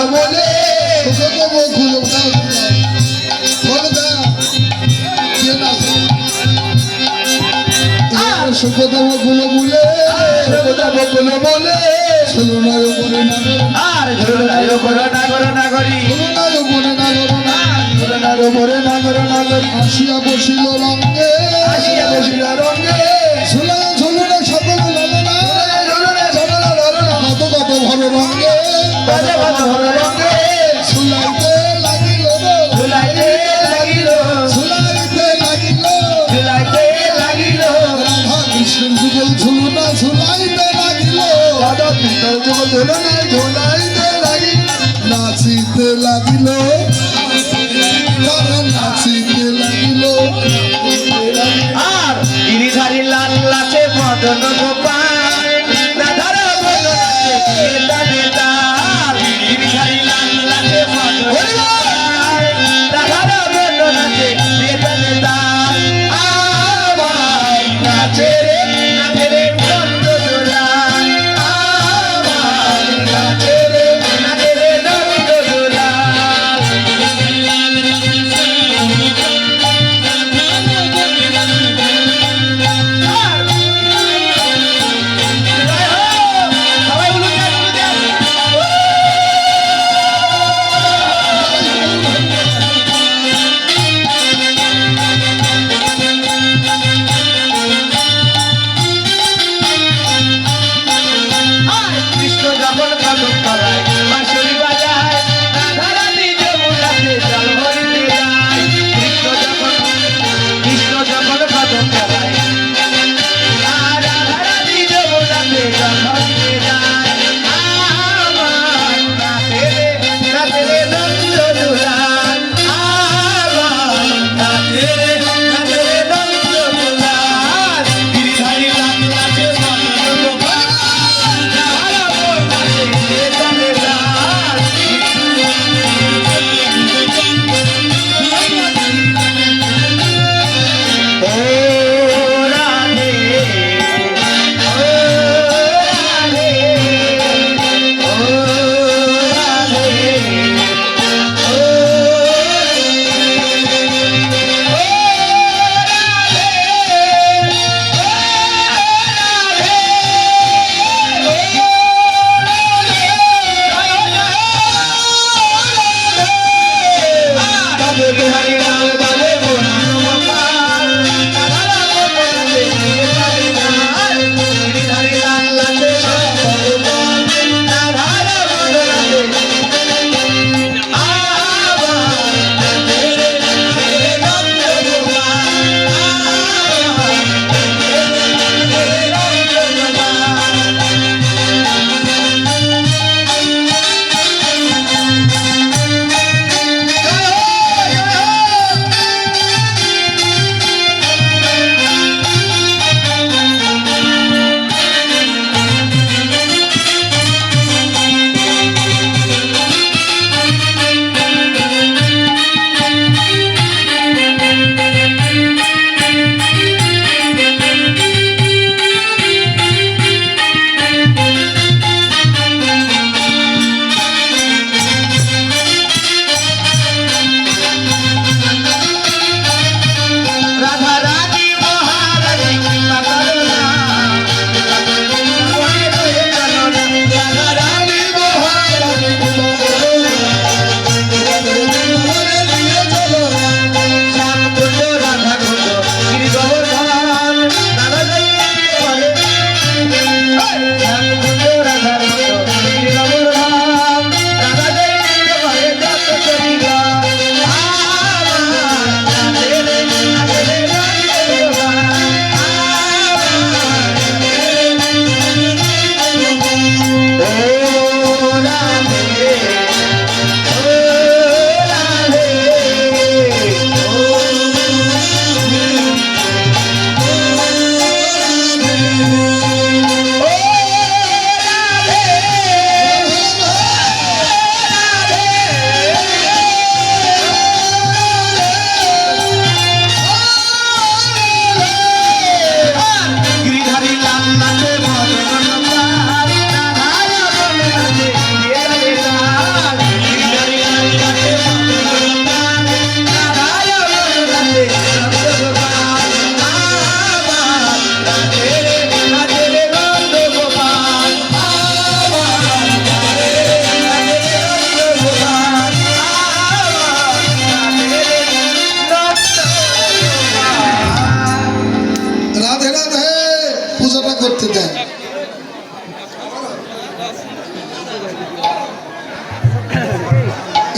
বলে বকুল বলে সুখদা বকুল বলে বকুল বলে ঝুলনার উপরে আর ঝুলনার উপরে নাগরি ঝুলনার উপরে ঝুলনার উপরে নাগরি আসিয়া বসিল রঙ্গে ঝুলা ঝুলনা সকল ললনা কত কত ভর রঙ্গে ঝুলাইতে লাগিল রাধা কৃষ্ণের যুগল ঝুলনা ঝুলাইতে লাগিল রাধা কৃষ্ণের যুগল ঝুলনা ঝুলাইতে লাগিল নাচিতে লাগিল নাচিতে লাগিল আর গিরিধারী লাল লাচে মদন গোপাল রাধার বল নেতা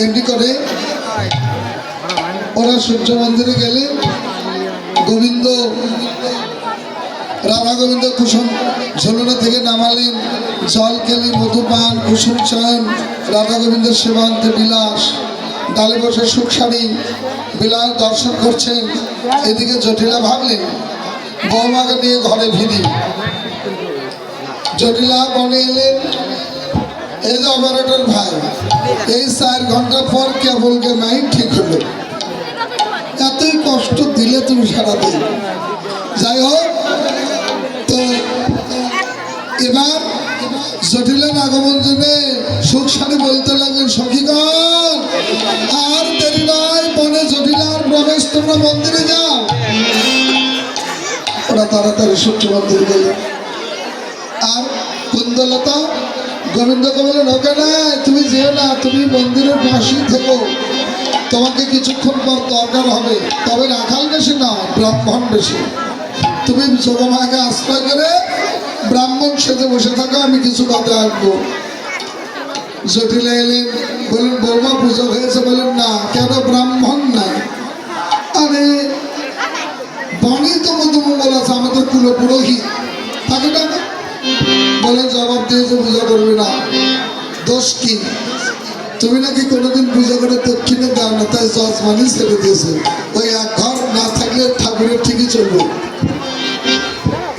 এমনি করে ওরা সূর্য মন্দিরে গেলে গোবিন্দ রাধা গোবিন্দ কুসুম ঝুলনা থেকে নামালেন, জল খেলি, মধুপান, কুসুম চয়ন, রাধা গোবিন্দের সেবান্তে বিলাস, ডালে বসে সুখসারী বিলাস দর্শন করছেন। এদিকে জটিলা ভাবলেন বৌমাকে নিয়ে ঘরে ফিরি। জটিলা বনে এলেন, এই যে অপারেটর ভাই, এই 4 ঘন্টা পর কেবলকে মাইন্ড ঠিক হলো। এতই কষ্ট দিলে তুমি সারাদিন। যাই হোক, তো এবার জটিলের আগমন জন্যে সুখসারী বলতে লাগলেন, সখীগণ আর দেরি নয়, বনে জটিলার প্রবেশ, তোমরা মন্দিরে যাও। ওরা তাড়াতাড়ি সূর্য মন্দির গেল। আর কুন্দলতা গোবিন্দকে বললেন, ওকে নাই, তুমি যেও না, তুমি মন্দিরের পাশেই থেকো, তোমাকে কিছুক্ষণ পর দরকার হবে, তবে রাখাল বেশি না, ব্রাহ্মণ বেশি। তুমি যোগমায়াকে আশ্রয় করে ব্রাহ্মণ সেজে বসে থাকো, আমি কিছু কথা আসবো। জটিলা এলেন, বলেন বৌমা পুজো হয়েছে? বলেন না। কেন ব্রাহ্মণ নাই? আরে বনি তো মধুমঙ্গল আছে, আমাদের কুলো পুরোহিত থাকে না। বলে জবাব দিয়েছে পূজা করবে না। দোষ কি? তুমি নাকি কোনোদিন পুজো করে দক্ষিণে দাও না, তাই যজমানি ছেড়ে দিয়েছে। ওই এক ঘর না থাকলে ঠাকুরের ঠিকই চলবে।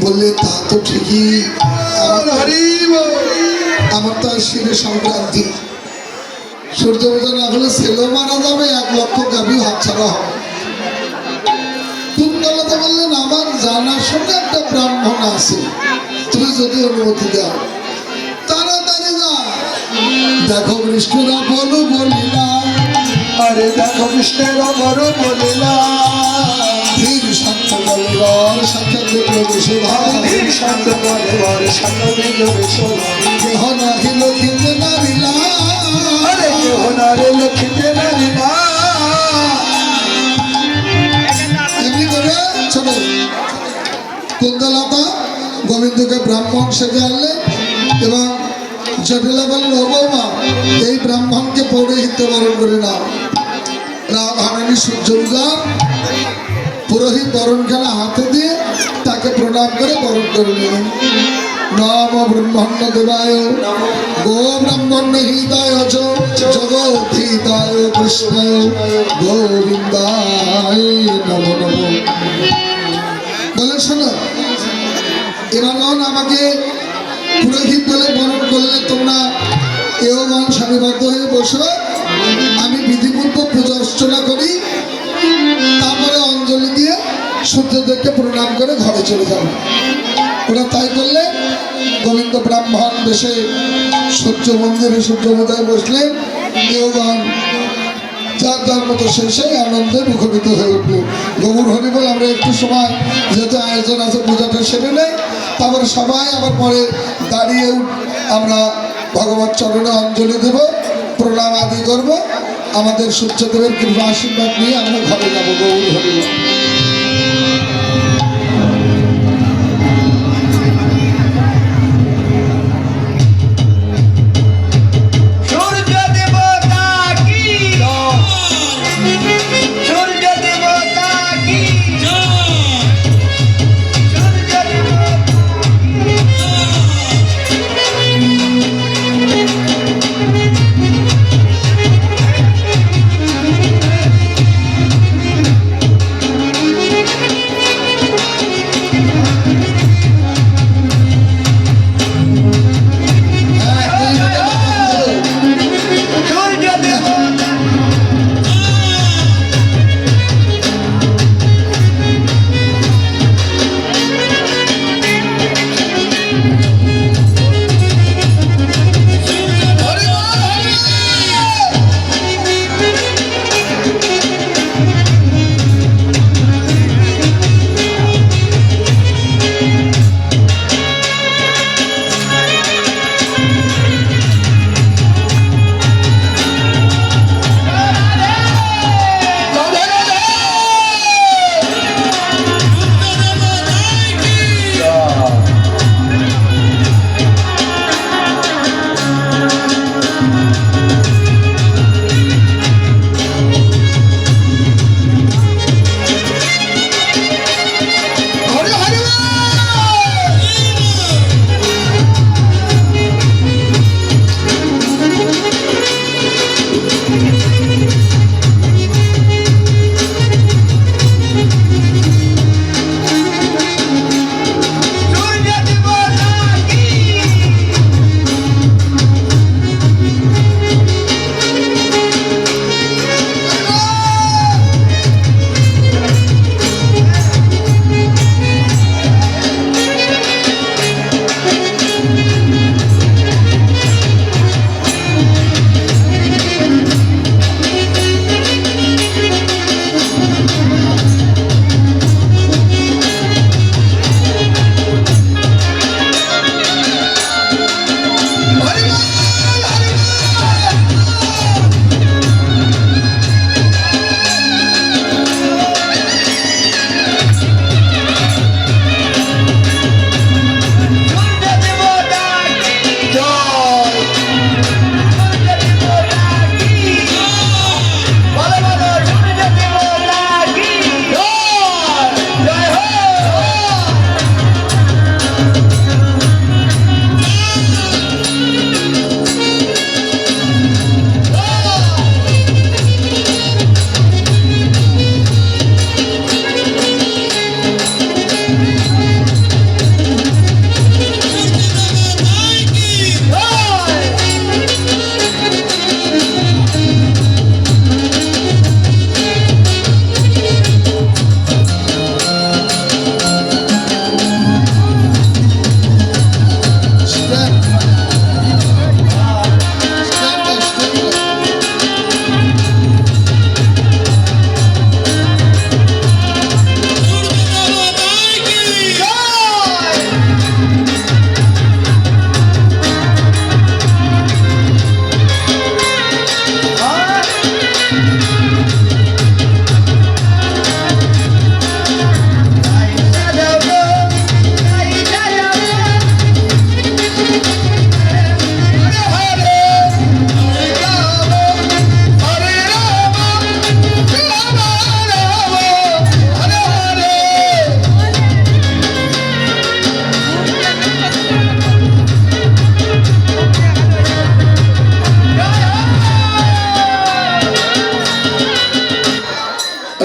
বললে তা তো ঠিকই, আমার তো আর শিরে সংক্রান্তি, সূর্য পূজা না হলে ছেলেও মারা যাবে, 1 লক্ষ গাভী হাতছাড়া হবে। কুন্দলতা বললেন, আমার জানাশোনা একটা ব্রাহ্মণ আছে, তুমি যদি অনুমতি দাও। তাড়াতাড়ি যা। দেখো কৃষ্ণরা বলু বলিলা, আরে দেখো কৃষ্ণেরা বড় বলিলা, ধীর শান্ত বলবর সাক্ষাৎ প্রবেশে ভাই, ধীর শান্ত বলবর সাক্ষাৎ প্রবেশে কেহ নাহি লক্ষিতে নারিলা, আরে কেহ নারে লক্ষিতে নারিলা। এমনি করে ছোট কুন্দলতা গোবিন্দকে ব্রাহ্মণ সেজে আনলেন এবং জটিলা বললেন, ও বৌমা, এই ব্রাহ্মণকে পৌরোহিত্য বরণ করে নাও। রাধারানী সূর্য পূজা পুরোহিত বরণখানা হাতে দিয়ে তাকে প্রণাম করে বরণ করে নিলেন। নম ব্রহ্মণ্য দেবায় গো ব্রাহ্মণ্য হিতায় জগদ্ধিতায় কৃষ্ণায় গোবিন্দায় নমো নমো। বলে শোনো, এবার আমাকে পুরোহিত বলে বরণ করলে, তোমরা এও মান সারিবদ্ধ হয়ে বসো, আমি বিধিপূর্বক পূজা অর্চনা করি, তারপরে অঞ্জলি দিয়ে সূর্যদেবকে প্রণাম করে ঘরে চলে যাব। ওরা তাই করলে গোবিন্দ ব্রাহ্মণ বেশে সূর্য মন্দিরে সূর্য পূজায় বসলেন। দেওগান যার যার মতো শেষে আনন্দে মুখরিত হয়ে উঠল। গৌর হরিবল আমরা একটু সময় যেহেতু আয়োজন আছে পূজাটা সেরে নেই, তারপরে সবাই আবার পরে দাঁড়িয়ে আমরা ভগবত চরণে অঞ্জলি দেব, প্রণাম আদি করব, আমাদের সূর্যদেবের কৃপা আশীর্বাদ নিয়ে আমরা ঘরে যাবো। গৌর হরিবল।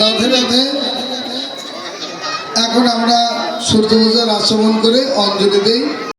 রাধে রাধে। এখন আমরা সূর্য পূজার আচমন করে অঞ্জলি দেই।